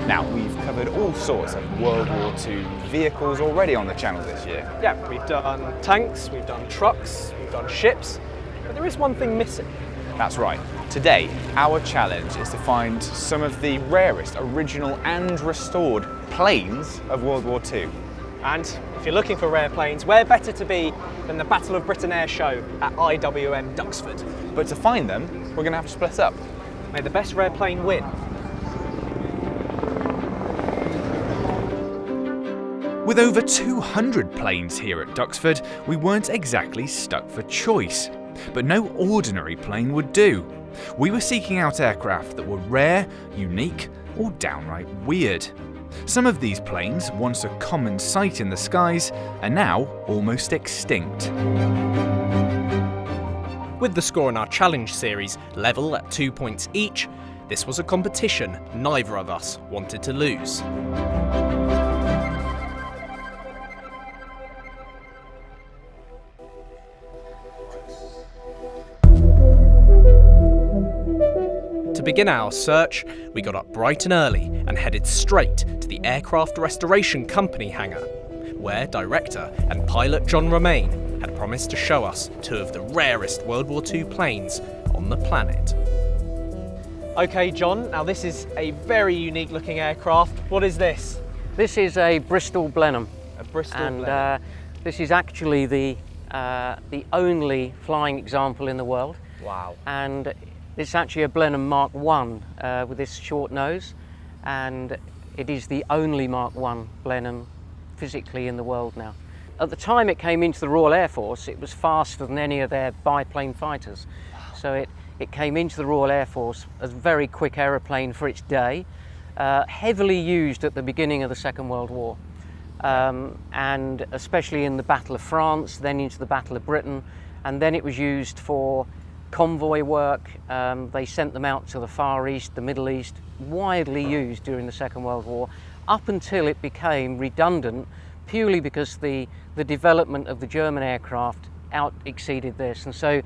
Now, we've covered all sorts of World War II vehicles already on the channel this year. Yeah, we've done tanks, we've done trucks, we've done ships, but there is one thing missing. That's right. Today, our challenge is to find some of the rarest original and restored planes of World War II. And if you're looking for rare planes, where better to be than the Battle of Britain Airshow at IWM Duxford? But to find them, we're going to have to split up. May the best rare plane win. With over 200 planes here at Duxford, we weren't exactly stuck for choice. But no ordinary plane would do. We were seeking out aircraft that were rare, unique, or downright weird. Some of these planes, once a common sight in the skies, are now almost extinct. With the score in our challenge series level at 2 points each, this was a competition neither of us wanted to lose. To begin our search, we got up bright and early and headed straight to the Aircraft Restoration Company hangar, where director and pilot John Romain had promised to show us two of the rarest World War II planes on the planet. Okay, John, now this is a very unique looking aircraft. What is this? This is a Bristol Blenheim. A Bristol and, Blenheim. This is actually the only flying example in the world. Wow. And it's actually a Blenheim Mk1 with this short nose, and it is the only Mk1 Blenheim physically in the world now. At the time it came into the Royal Air Force, it was faster than any of their biplane fighters. So it came into the Royal Air Force as a very quick aeroplane for its day, heavily used at the beginning of the Second World War, and especially in the Battle of France, then into the Battle of Britain, and then it was used for convoy work. They sent them out to the Far East, the Middle East, widely used during the Second World War, up until it became redundant purely because the development of the German aircraft exceeded this. And so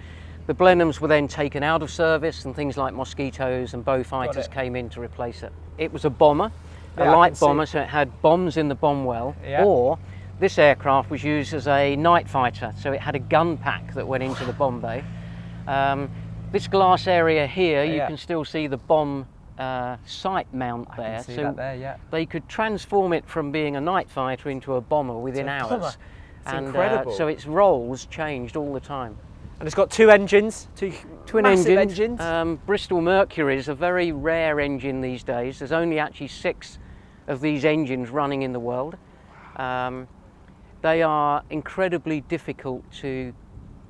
the Blenheims were then taken out of service, and things like Mosquitoes and Beaufighters came in to replace it. It was a bomber, a light bomber, so it had bombs in the bomb well, or this aircraft was used as a night fighter, so it had a gun pack that went into the bomb bay. This glass area here, you can still see the bomb sight mount there. I can see that there, yeah. They could transform it from being a night fighter into a bomber within hours. It's incredible. So its roles changed all the time. And it's got two engines, two Twin massive engines. Bristol Mercury is a very rare engine these days. There's only actually 6 of these engines running in the world. They are incredibly difficult to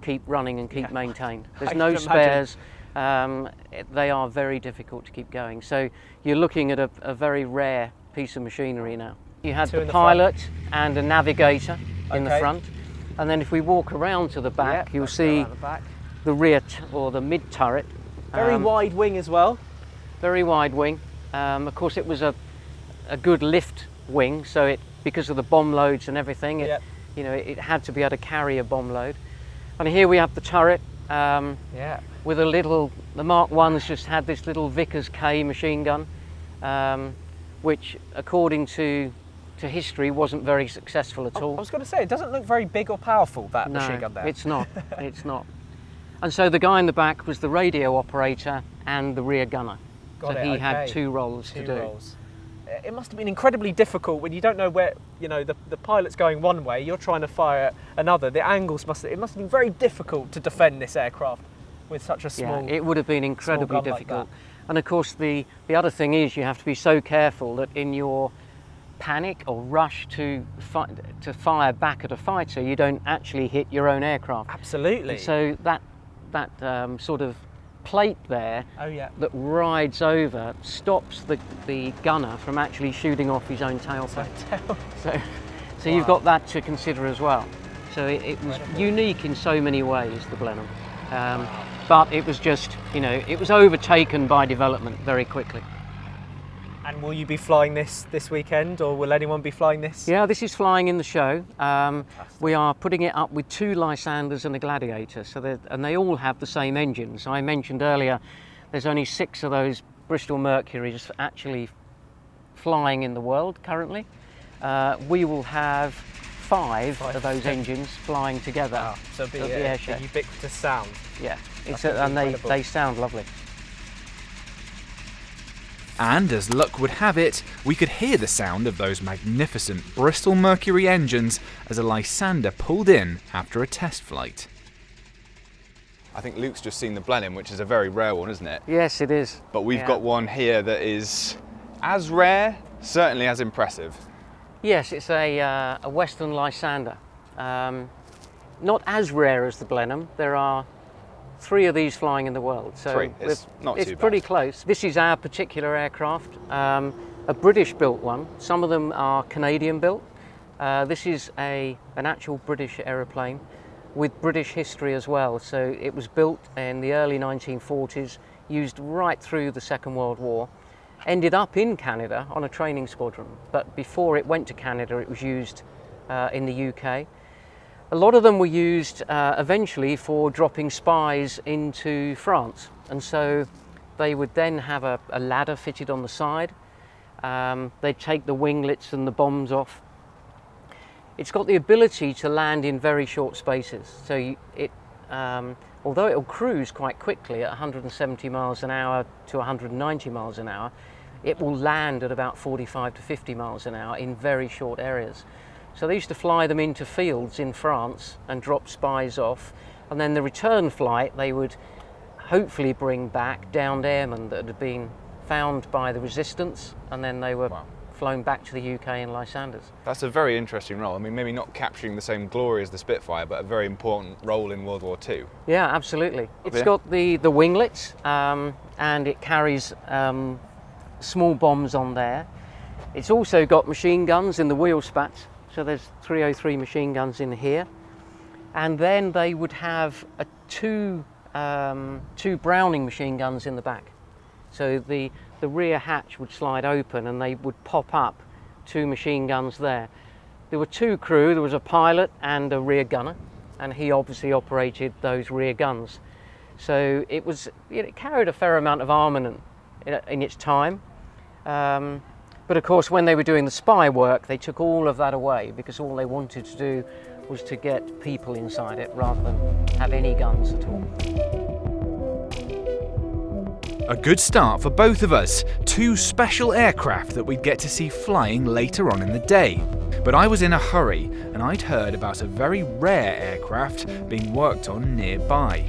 keep running and keep maintained. There's no spares. They are very difficult to keep going. So you're looking at a very rare piece of machinery now. You had the pilot and a navigator in the front. And then if we walk around to the back, you'll see the rear or the mid turret. Very wide wing as well. Very wide wing. Of course, it was a good lift wing, so because of the bomb loads and everything, it had to be able to carry a bomb load. And here we have the turret. With the Mark I's just had this little Vickers K machine gun, which, according to history, wasn't very successful at all. I was going to say, it doesn't look very big or powerful, that machine gun there. It's not. It's not. And so the guy in the back was the radio operator and the rear gunner. He had 2 roles to do. It must have been incredibly difficult when you don't know where, the pilot's going one way, you're trying to fire another. The angles must have been very difficult to defend this aircraft with such a small. Yeah, it would have been incredibly difficult. And of course, the other thing is you have to be so careful that in your panic or rush to fire back at a fighter, you don't actually hit your own aircraft. Absolutely. And so that sort of plate there that rides over stops the gunner from actually shooting off his own tailplane. So you've got that to consider as well. So it was unique in so many ways, the Blenheim. But it was just, it was overtaken by development very quickly. And will you be flying this weekend, or will anyone be flying this? Yeah, this is flying in the show. We are putting it up with 2 Lysanders and a Gladiator, and they all have the same engines. I mentioned earlier, there's only 6 of those Bristol Mercuries actually flying in the world currently. We will have five of those engines flying together. Wow. So it'll be at the a airshow. ubiquitous sound. Yeah, That's and incredible. they sound lovely. And as luck would have it, we could hear the sound of those magnificent Bristol Mercury engines as a Lysander pulled in after a test flight. I think Luke's just seen the Blenheim, which is a very rare one, isn't it? Yes, it is. But we've Yeah. got one here that is as rare, certainly as impressive. Yes, it's a Westland Lysander. Not as rare as the Blenheim. There are 3 of these flying in the world. So 3, it's not too it's bad. pretty close. This is our particular aircraft, a British-built one. Some of them are Canadian-built. This is an actual British aeroplane with British history as well. So it was built in the early 1940s, used right through the Second World War. Ended up in Canada on a training squadron, but before it went to Canada it was used in the UK. A lot of them were used eventually for dropping spies into France, and so they would then have a ladder fitted on the side. They'd take the winglets and the bombs off. It's got the ability to land in very short spaces, so although it'll cruise quite quickly at 170 miles an hour to 190 miles an hour, it will land at about 45 to 50 miles an hour in very short areas. So they used to fly them into fields in France and drop spies off, and then the return flight they would hopefully bring back downed airmen that had been found by the resistance, and then they were flown back to the UK in Lysanders. That's a very interesting role. I mean, maybe not capturing the same glory as the Spitfire, but a very important role in World War II. Yeah, absolutely. It's Yeah. got the winglets, and it carries small bombs on there. It's also got machine guns in the wheel spats, so there's 303 machine guns in here. And then they would have two Browning machine guns in the back. So the rear hatch would slide open and they would pop up 2 machine guns there. There were 2 crew, there was a pilot and a rear gunner, and he obviously operated those rear guns. So it carried a fair amount of armament in its time. But of course when they were doing the spy work they took all of that away, because all they wanted to do was to get people inside it rather than have any guns at all. A good start for both of us, 2 special aircraft that we'd get to see flying later on in the day. But I was in a hurry and I'd heard about a very rare aircraft being worked on nearby.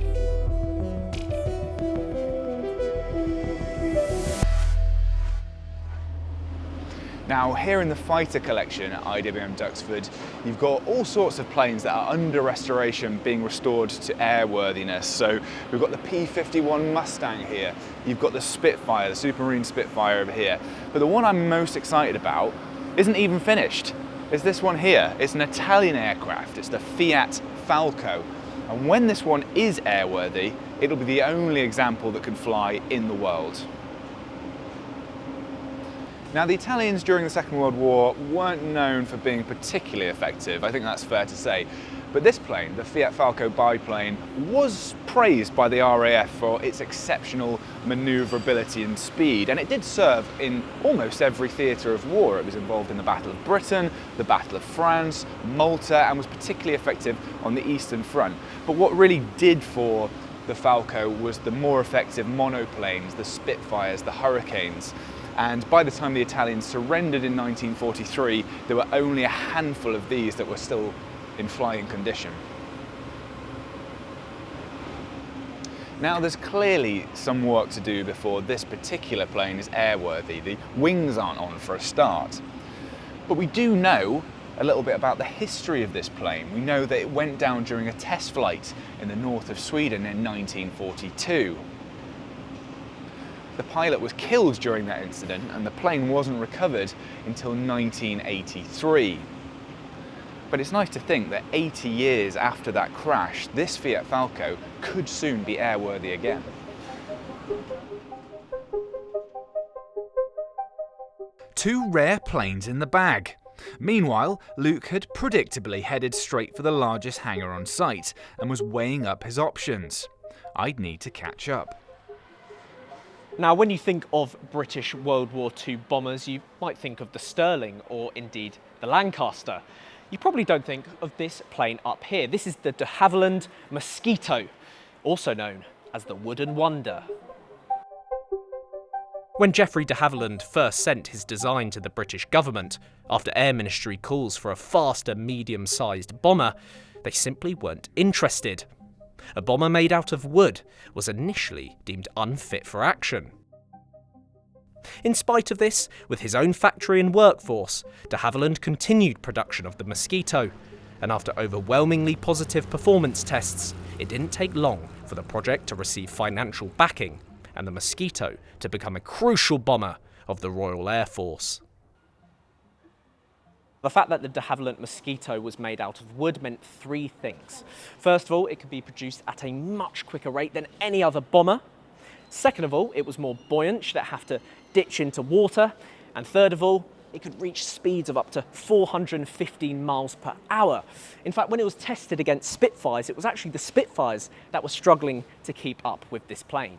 Now, here in the fighter collection at IWM Duxford, you've got all sorts of planes that are under restoration being restored to airworthiness. So we've got the P-51 Mustang here, you've got the Spitfire, the Supermarine Spitfire over here. But the one I'm most excited about isn't even finished. It's this one here. It's an Italian aircraft. It's the Fiat Falco. And when this one is airworthy, it'll be the only example that can fly in the world. Now, the Italians during the Second World War weren't known for being particularly effective, I think that's fair to say. But this plane, the Fiat Falco biplane, was praised by the RAF for its exceptional manoeuvrability and speed, and it did serve in almost every theatre of war. It was involved in the Battle of Britain, the Battle of France, Malta, and was particularly effective on the Eastern Front. But what really did for the Falco was the more effective monoplanes, the Spitfires, the Hurricanes. And by the time the Italians surrendered in 1943, there were only a handful of these that were still in flying condition. Now, there's clearly some work to do before this particular plane is airworthy. The wings aren't on for a start. But we do know a little bit about the history of this plane. We know that it went down during a test flight in the north of Sweden in 1942. The pilot was killed during that incident and the plane wasn't recovered until 1983. But it's nice to think that 80 years after that crash, this Fiat Falco could soon be airworthy again. Two rare planes in the bag. Meanwhile, Luke had predictably headed straight for the largest hangar on site and was weighing up his options. I'd need to catch up. Now, when you think of British World War II bombers, you might think of the Stirling or indeed the Lancaster. You probably don't think of this plane up here. This is the de Havilland Mosquito, also known as the Wooden Wonder. When Geoffrey de Havilland first sent his design to the British government, after Air Ministry calls for a faster, medium-sized bomber, they simply weren't interested. A bomber made out of wood was initially deemed unfit for action. In spite of this, with his own factory and workforce, de Havilland continued production of the Mosquito, and after overwhelmingly positive performance tests, it didn't take long for the project to receive financial backing and the Mosquito to become a crucial bomber of the Royal Air Force. The fact that the de Havilland Mosquito was made out of wood meant three things. First of all, it could be produced at a much quicker rate than any other bomber. Second of all, it was more buoyant, should it have to ditch into water. And third of all, it could reach speeds of up to 415 miles per hour. In fact, when it was tested against Spitfires, it was actually the Spitfires that were struggling to keep up with this plane.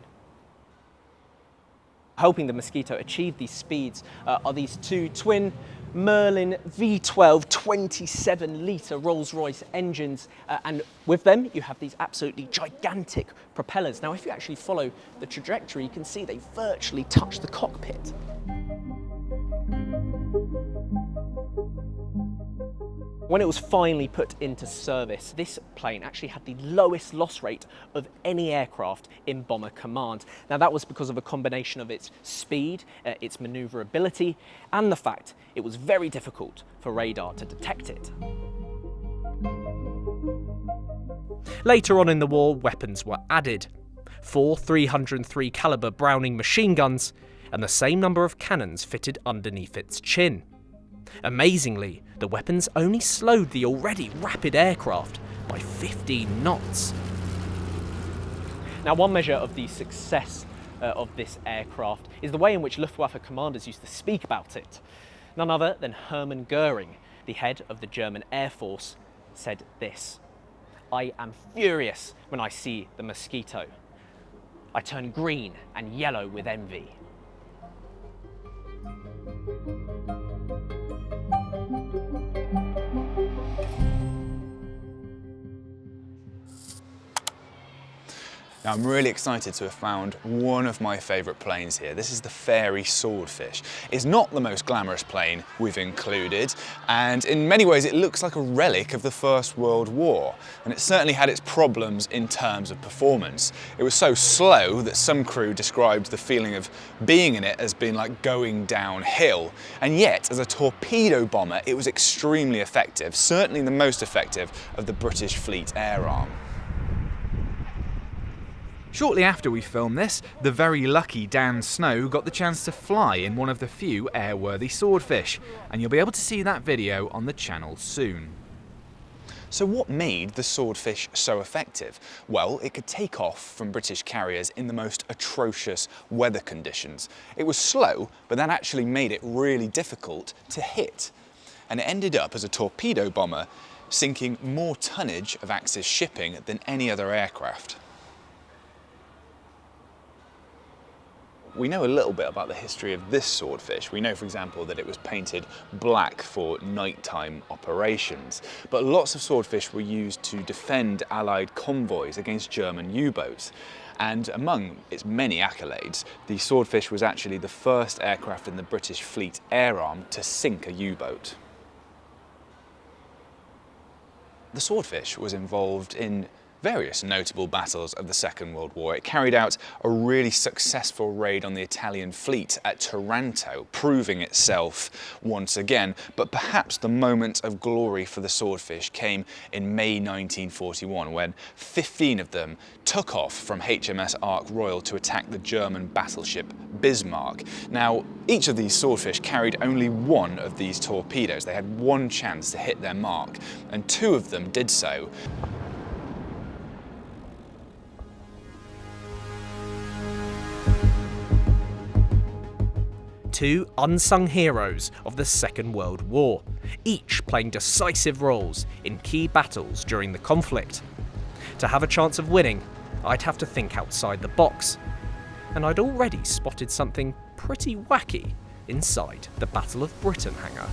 Helping the Mosquito achieve these speeds are these two twin Merlin V12 27-litre Rolls-Royce engines, and with them you have these absolutely gigantic propellers. Now, if you actually follow the trajectory, you can see they virtually touch the cockpit. When it was finally put into service, this plane actually had the lowest loss rate of any aircraft in Bomber Command. Now, that was because of a combination of its speed, its manoeuvrability, and the fact it was very difficult for radar to detect it. Later on in the war, weapons were added. 4 303 caliber Browning machine guns and the same number of cannons fitted underneath its chin. Amazingly, the weapons only slowed the already rapid aircraft by 15 knots. Now, one measure of the success of this aircraft is the way in which Luftwaffe commanders used to speak about it. None other than Hermann Goering, the head of the German Air Force, said this: "I am furious when I see the Mosquito. I turn green and yellow with envy." Now, I'm really excited to have found one of my favourite planes here. This is the Fairy Swordfish. It's not the most glamorous plane we've included, and in many ways it looks like a relic of the First World War, and it certainly had its problems in terms of performance. It was so slow that some crew described the feeling of being in it as being like going downhill, and yet as a torpedo bomber it was extremely effective, certainly the most effective of the British Fleet Air Arm. Shortly after we filmed this, the very lucky Dan Snow got the chance to fly in one of the few airworthy Swordfish, and you'll be able to see that video on the channel soon. So what made the Swordfish so effective? Well, it could take off from British carriers in the most atrocious weather conditions. It was slow, but that actually made it really difficult to hit. And it ended up as a torpedo bomber, sinking more tonnage of Axis shipping than any other aircraft. We know a little bit about the history of this Swordfish. We know, for example, that it was painted black for nighttime operations. But lots of Swordfish were used to defend Allied convoys against German U-boats. And among its many accolades, the Swordfish was actually the first aircraft in the British Fleet Air Arm to sink a U-boat. The Swordfish was involved in various notable battles of the Second World War. It carried out a really successful raid on the Italian fleet at Taranto, proving itself once again. But perhaps the moment of glory for the Swordfish came in May 1941, when 15 of them took off from HMS Ark Royal to attack the German battleship Bismarck. Now, each of these Swordfish carried only one of these torpedoes. They had one chance to hit their mark, and 2 of them did so. Two unsung heroes of the Second World War, each playing decisive roles in key battles during the conflict. To have a chance of winning, I'd have to think outside the box. and I'd already spotted something pretty wacky inside the Battle of Britain hangar.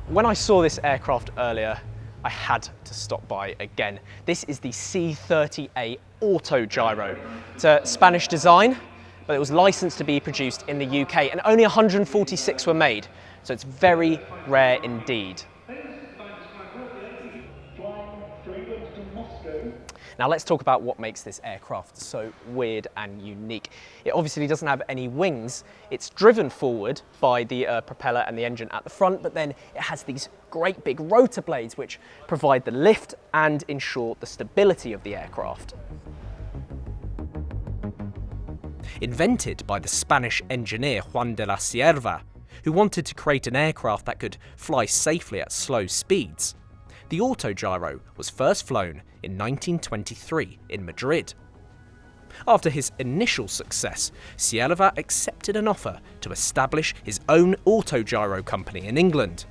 When I saw this aircraft earlier, I had to stop by again. This is the C-30A Auto Gyro. It's a Spanish design, but it was licensed to be produced in the UK, and only 146 were made, so it's very rare indeed. Now let's talk about what makes this aircraft so weird and unique. It obviously doesn't have any wings. It's driven forward by the propeller and the engine at the front, but then it has these great big rotor blades which provide the lift and ensure the stability of the aircraft. Invented by the Spanish engineer Juan de la Cierva, who wanted to create an aircraft that could fly safely at slow speeds, the Autogyro was first flown in 1923 in Madrid. After his initial success, Cierva accepted an offer to establish his own Autogyro company in England,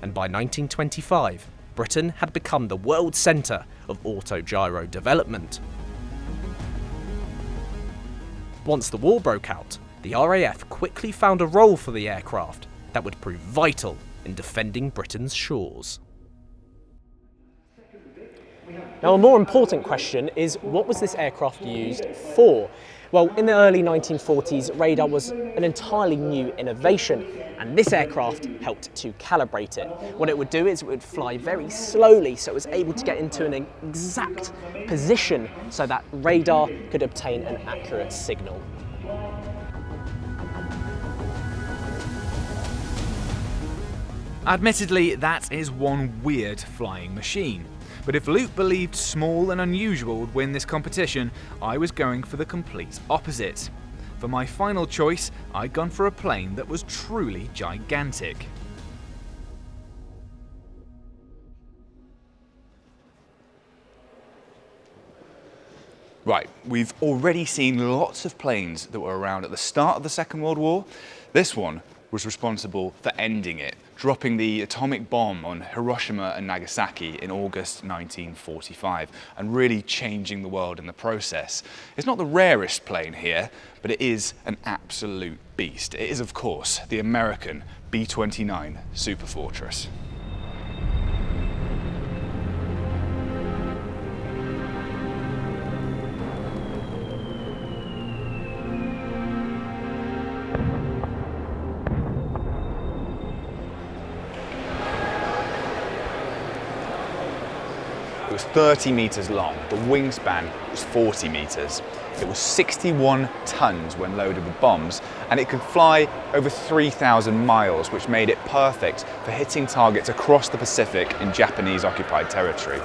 and by 1925, Britain had become the world centre of Autogyro development. Once the war broke out, the RAF quickly found a role for the aircraft that would prove vital in defending Britain's shores. Now, a more important question is, what was this aircraft used for? Well, in the early 1940s, radar was an entirely new innovation, and this aircraft helped to calibrate it. What it would do is it would fly very slowly, so it was able to get into an exact position so that radar could obtain an accurate signal. Admittedly, that is one weird flying machine. But if Luke believed small and unusual would win this competition, I was going for the complete opposite. For my final choice, I'd gone for a plane that was truly gigantic. Right, we've already seen lots of planes that were around at the start of the Second World War. This one was responsible for ending it, dropping the atomic bomb on Hiroshima and Nagasaki in August 1945, and really changing the world in the process. It's not the rarest plane here, but it is an absolute beast. It is, of course, the American B-29 Superfortress. It was 30 metres long, the wingspan was 40 metres. It was 61 tonnes when loaded with bombs, and it could fly over 3,000 miles, which made it perfect for hitting targets across the Pacific in Japanese-occupied territory.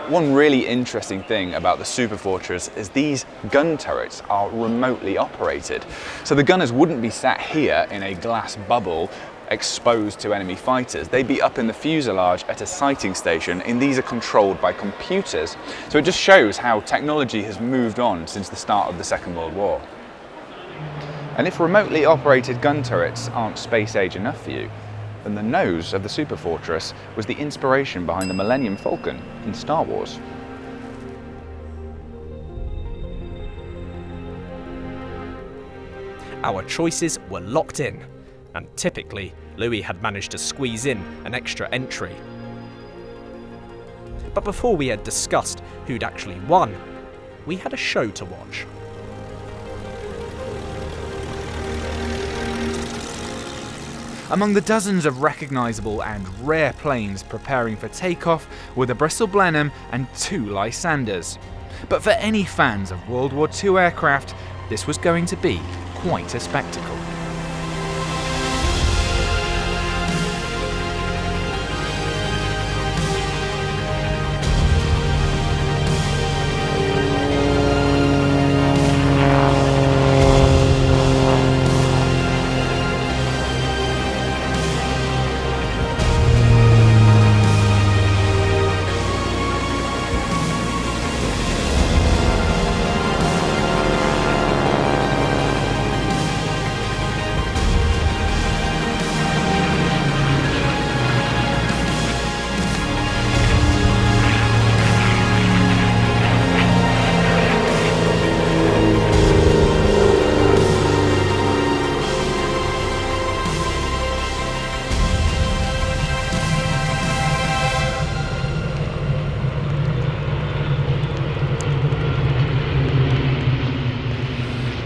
One really interesting thing about the Superfortress is these gun turrets are remotely operated. So the gunners wouldn't be sat here in a glass bubble exposed to enemy fighters. They'd be up in the fuselage at a sighting station, and these are controlled by computers. So it just shows how technology has moved on since the start of the Second World War. And if remotely operated gun turrets aren't space age enough for you, then the nose of the Superfortress was the inspiration behind the Millennium Falcon in Star Wars. Our choices were locked in, and typically, Louis had managed to squeeze in an extra entry. But before we had discussed who'd actually won, we had a show to watch. Among the dozens of recognisable and rare planes preparing for takeoff were the Bristol Blenheim and 2 Lysanders. But for any fans of World War II aircraft, this was going to be quite a spectacle.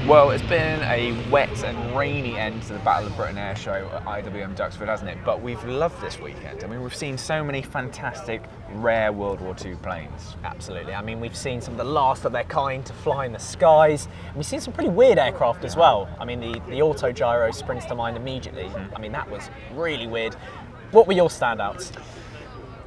Well, it's been a wet and rainy end to the Battle of Britain Airshow at IWM Duxford, hasn't it? But we've loved this weekend. I mean, we've seen so many fantastic, rare World War II planes. Absolutely. I mean, we've seen some of the last of their kind to fly in the skies. And we've seen some pretty weird aircraft as well. I mean, the auto gyro springs to mind immediately. I mean, that was really weird. What were your standouts?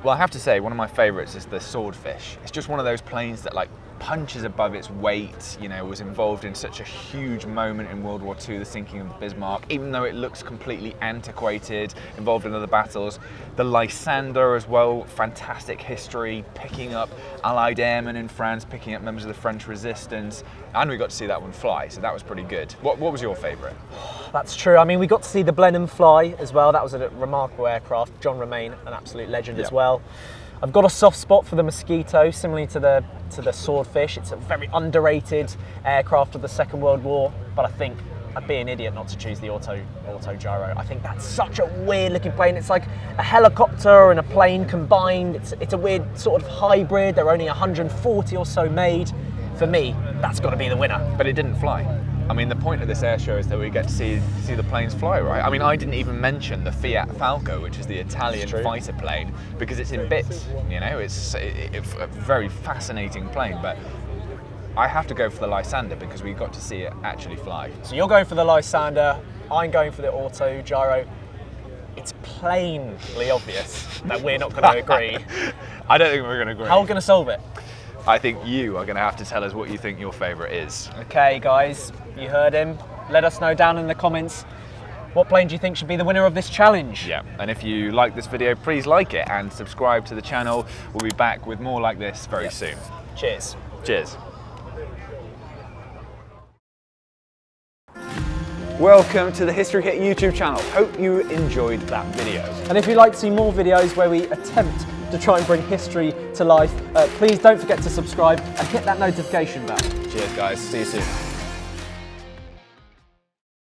Well, I have to say, one of my favourites is the Swordfish. It's just one of those planes that punches above its weight, you know, was involved in such a huge moment in World War II, the sinking of the Bismarck, even though it looks completely antiquated, involved in other battles. The Lysander as well, fantastic history, picking up Allied airmen in France, picking up members of the French resistance, and we got to see that one fly, so that was pretty good. What was your favourite? That's true. I mean, we got to see the Blenheim fly as well. That was a remarkable aircraft. John Romain, an absolute legend as well. I've got a soft spot for the Mosquito, similarly to the Swordfish. It's a very underrated aircraft of the Second World War, but I think I'd be an idiot not to choose the auto gyro. I think that's such a weird looking plane. It's like a helicopter and a plane combined. It's a weird sort of hybrid. There are only 140 or so made. For me, that's got to be the winner. But it didn't fly. I mean, the point of this air show is that we get to see the planes fly, right? I mean, I didn't even mention the Fiat Falco, which is the Italian fighter plane, because it's in bits, you know? It's a very fascinating plane, but I have to go for the Lysander because we got to see it actually fly. So you're going for the Lysander, I'm going for the auto gyro. It's plainly obvious that we're not going to agree. I don't think we're going to agree. How are we going to solve it? I think you are going to have to tell us what you think your favourite is. Okay, guys, you heard him. Let us know down in the comments what plane do you think should be the winner of this challenge. Yeah, and if you like this video, please like it and subscribe to the channel. We'll be back with more like this very soon. Cheers. Cheers. Welcome to the History Hit YouTube channel. Hope you enjoyed that video. And if you'd like to see more videos where we attempt to try and bring history to life, please don't forget to subscribe and hit that notification bell. Cheers guys, see you soon.